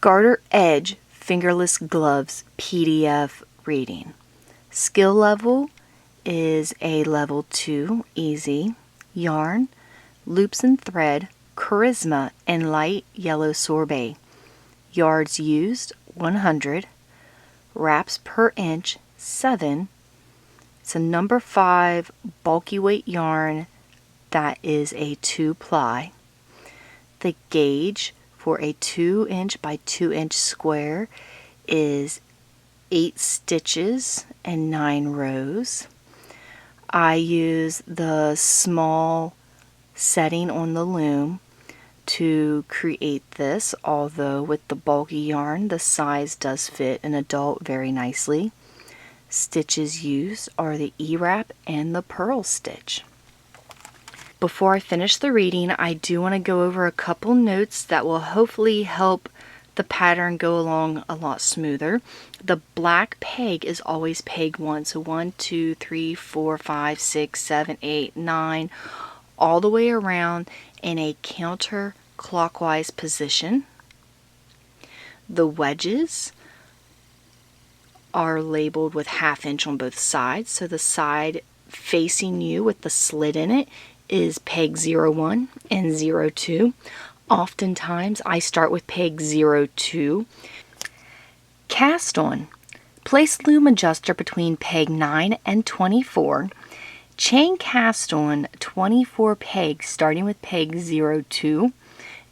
Garter Edge Fingerless Gloves PDF reading. Skill level is a level 2, easy. Yarn, loops and thread, charisma and light yellow sorbet. Yards used 100. Wraps per inch 7. It's a number 5 bulky weight yarn that is a 2-ply. The gauge for a 2-inch by 2-inch square is 8 stitches and 9 rows. I use the small setting on the loom to create this, although with the bulky yarn the size does fit an adult very nicely. Stitches used are the E-wrap and the purl stitch. Before I finish the reading, I do want to go over a couple notes that will hopefully help the pattern go along a lot smoother. The black peg is always peg 1, so 1, 2, 3, 4, 5, 6, 7, 8, 9, all the way around in a counterclockwise position. The wedges are labeled with 1/2 inch on both sides, so the side facing you with the slit in it is peg 01 and 02. Oftentimes I start with peg 02. Cast on. Place loom adjuster between peg 9 and 24. Chain cast on 24 pegs starting with peg 02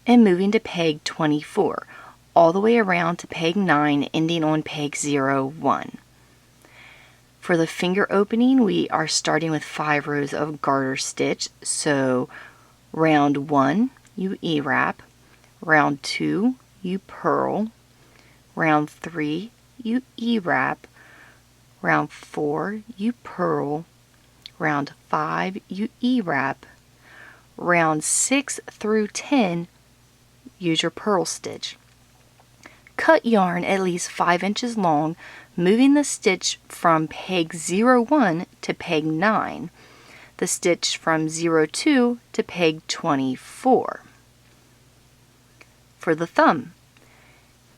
and moving to peg 24, all the way around to peg 9 ending on peg 01. For the finger opening, we are starting with 5 rows of garter stitch, so round 1 you E-wrap, round 2 you purl, round 3 you E-wrap, round 4 you purl, round 5 you E-wrap, round 6 through 10 use your purl stitch. Cut yarn at least 5 inches long, moving the stitch from peg 01 to peg 9, the stitch from 02 to peg 24. For the thumb,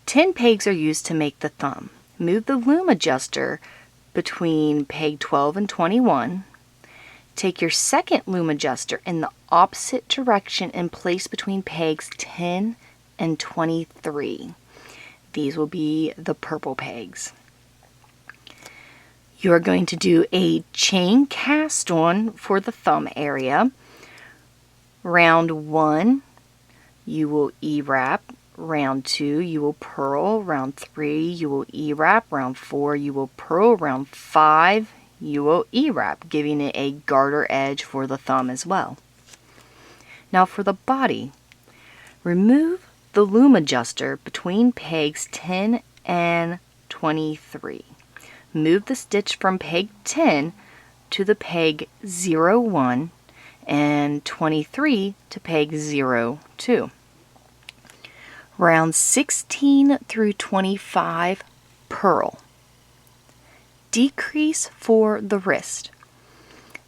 10 pegs are used to make the thumb. Move the loom adjuster between peg 12 and 21. Take your second loom adjuster in the opposite direction and place between pegs 10 and 23. These will be the purple pegs. You are going to do a chain cast on for the thumb area. Round 1 you will E-wrap, round 2 you will purl, round 3 you will E-wrap, round 4 you will purl, round 5 you will E-wrap, giving it a garter edge for the thumb as well. Now for the body, remove the loom adjuster between pegs 10 and 23. Move the stitch from peg 10 to the peg 01 and 23 to peg 02. Round 16 through 25 purl. Decrease for the wrist.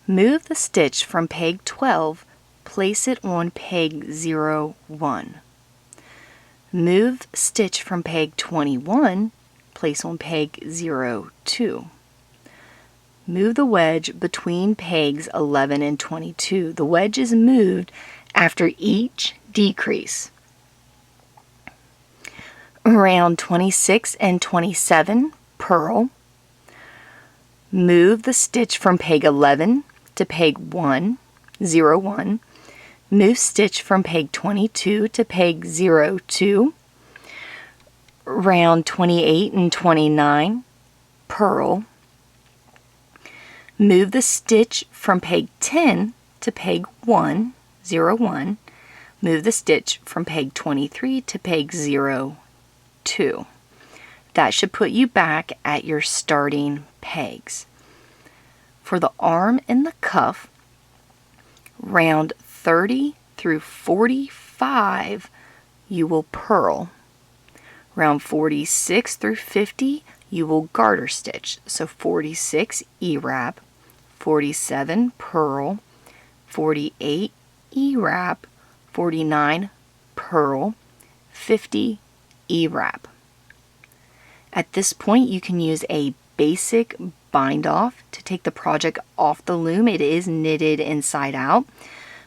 Move the stitch from peg 12, place it on peg 01. Move stitch from peg 21, place on peg 02. Move the wedge between pegs 11 and 22. The wedge is moved after each decrease. Around 26 and 27, purl. Move the stitch from peg 11 to peg 1, 01. Move stitch from peg 22 to peg 02. Round 28 and 29, purl. Move the stitch from peg 10 to peg 1, 01. Move the stitch from peg 23 to peg 02. That should put you back at your starting pegs. For the arm and the cuff, round 30 through 45 you will purl. Round 46 through 50 you will garter stitch. So 46 E-wrap, 47 purl, 48 E-wrap, 49 purl, 50 E-wrap. At this point, you can use a basic bind off to take the project off the loom. It is knitted inside out.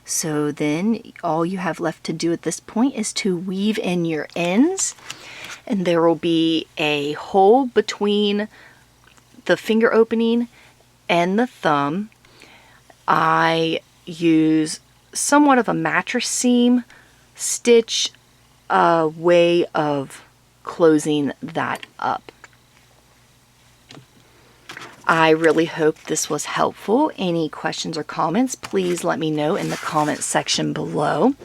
So then all you have left to do at this point is to weave in your ends, and there will be a hole between the finger opening and the thumb. I use somewhat of a mattress seam stitch way of closing that up. I really hope this was helpful. Any questions or comments, please let me know in the comment section below.